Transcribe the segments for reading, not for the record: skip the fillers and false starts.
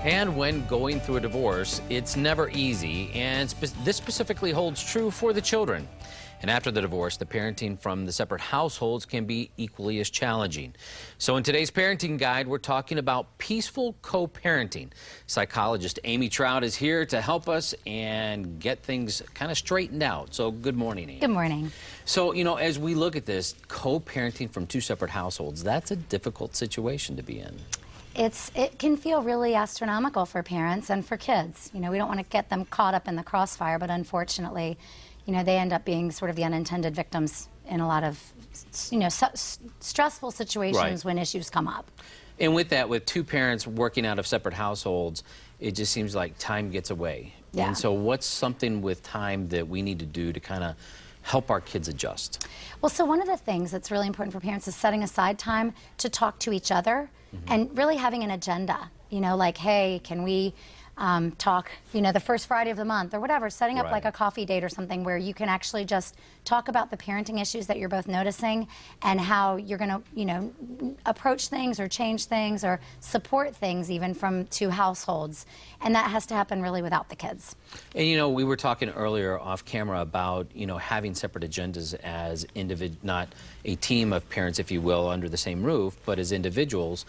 And when going through a divorce, it's never easy, and this specifically holds true for the children. And after the divorce, the parenting from the separate households can be equally as challenging. So in today's parenting guide, we're talking about peaceful co-parenting. Psychologist Amy Trout is here to help us and get things kind of straightened out. So good morning, Amy. Good morning. So, you know, as we look at this, co-parenting from two separate households, that's a difficult situation to be in. It can feel really astronomical for parents and for kids. You know, we don't want to get them caught up in the crossfire, but unfortunately, you know, they end up being sort of the unintended victims in a lot of, you know, stressful situations when issues come up. And with that, with two parents working out of separate households, it just seems like time gets away. Yeah. And so what's something with time that we need to do to kind of help our kids adjust? Well, so one of the things that's really important for parents is setting aside time to talk to each other and really having an agenda. You know, like, hey, can we talk, you know, the first Friday of the month or whatever, setting up like a coffee date or something where you can actually just talk about the parenting issues that you're both noticing and how you're going to, you know, approach things or change things or support things even from two households. And that has to happen really without the kids. And, you know, we were talking earlier off camera about, you know, having separate agendas as not a team of parents, if you will, under the same roof, but as individuals.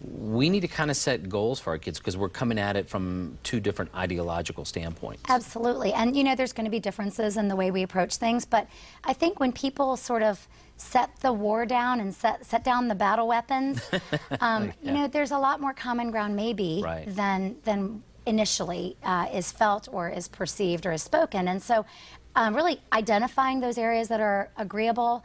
We need to kind of set goals for our kids because we're coming at it from two different ideological standpoints. Absolutely. And, you know, there's going to be differences in the way we approach things, but I think when people sort of set the war down and set down the battle weapons, you know, there's a lot more common ground maybe than initially is felt or is perceived or is spoken. And so really identifying those areas that are agreeable,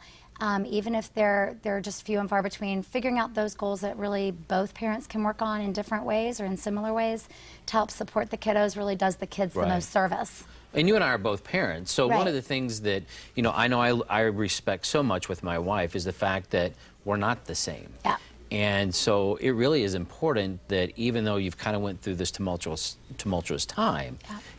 even if they're just few and far between, figuring out those goals that really both parents can work on in different ways or in similar ways to help support the kiddos really does the kids the most service. And you and I are both parents, so one of the things that, you know I respect so much with my wife is the fact that we're not the same. Yeah. And so it really is important that even though you've kind of went through this tumultuous time,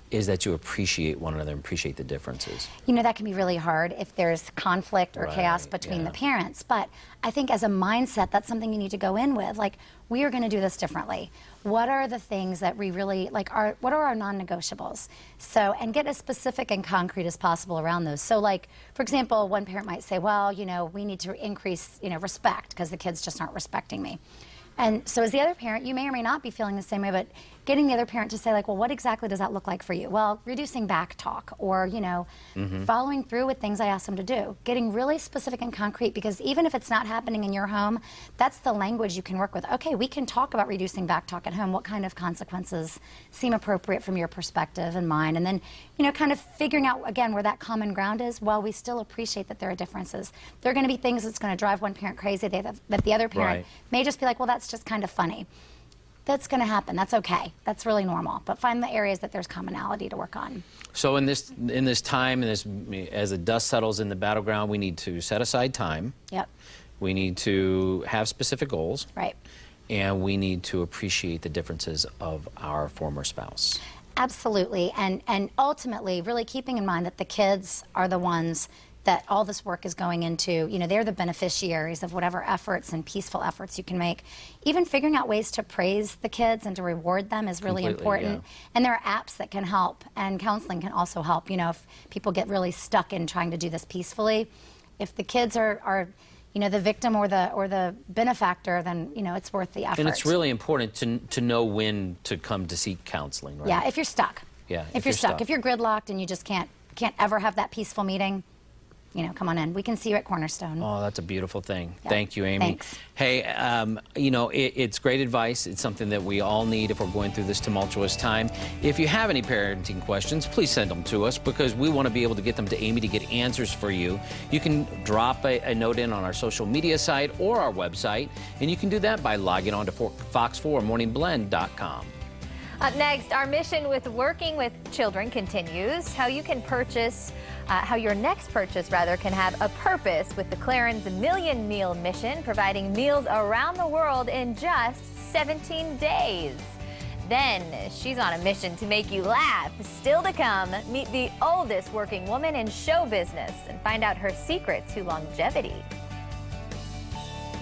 is that you appreciate one another and appreciate the differences. You know, that can be really hard if there's conflict or chaos between the parents. But I think as a mindset, that's something you need to go in with. Like, we are going to do this differently. What are the things that we really, like, what are our non-negotiables? So, and get as specific and concrete as possible around those. So, like, for example, one parent might say, well, you know, we need to increase, you know, respect because the kids just aren't respecting me. And so as the other parent, you may or may not be feeling the same way, but getting the other parent to say, like, well, what exactly does that look like for you? Well, reducing back talk or, you know, following through with things I asked them to do. Getting really specific and concrete, because even if it's not happening in your home, that's the language you can work with. Okay, we can talk about reducing back talk at home. What kind of consequences seem appropriate from your perspective and mine? And then, you know, kind of figuring out, again, where that common ground is while we still appreciate that there are differences. There are going to be things that's going to drive one parent crazy that the other parent may just be like, well, that's just kind of funny. That's going to happen. That's okay. That's really normal. But find the areas that there's commonality to work on. So in this time, as the dust settles in the battleground, we need to set aside time. Yep. We need to have specific goals. Right. And we need to appreciate the differences of our former spouse. Absolutely. And ultimately, really keeping in mind that the kids are the ones that all this work is going into. You know, they're the beneficiaries of whatever efforts and peaceful efforts you can make. Even figuring out ways to praise the kids and to reward them is really important. And there are apps that can help, and counseling can also help. You know, if people get really stuck in trying to do this peacefully, if the kids are you know, the victim or the benefactor, then, you know, it's worth the effort. And it's really important to know when to come to seek counseling, right? Yeah, if you're stuck. Yeah, if you're stuck. If you're gridlocked and you just can't ever have that peaceful meeting, you know, come on in. We can see you at Cornerstone. Oh, that's a beautiful thing. Yeah. Thank you, Amy. Thanks. Hey, you know, it's great advice. It's something that we all need if we're going through this tumultuous time. If you have any parenting questions, please send them to us because we want to be able to get them to Amy to get answers for you. You can drop a note in on our social media site or our website, and you can do that by logging on to fox4morningblend.com. Up next, our mission with working with children continues. How you can purchase, how your next purchase rather can have a purpose with the Clarence Million Meal Mission, providing meals around the world in just 17 days. Then she's on a mission to make you laugh. Still to come, meet the oldest working woman in show business and find out her secret to longevity.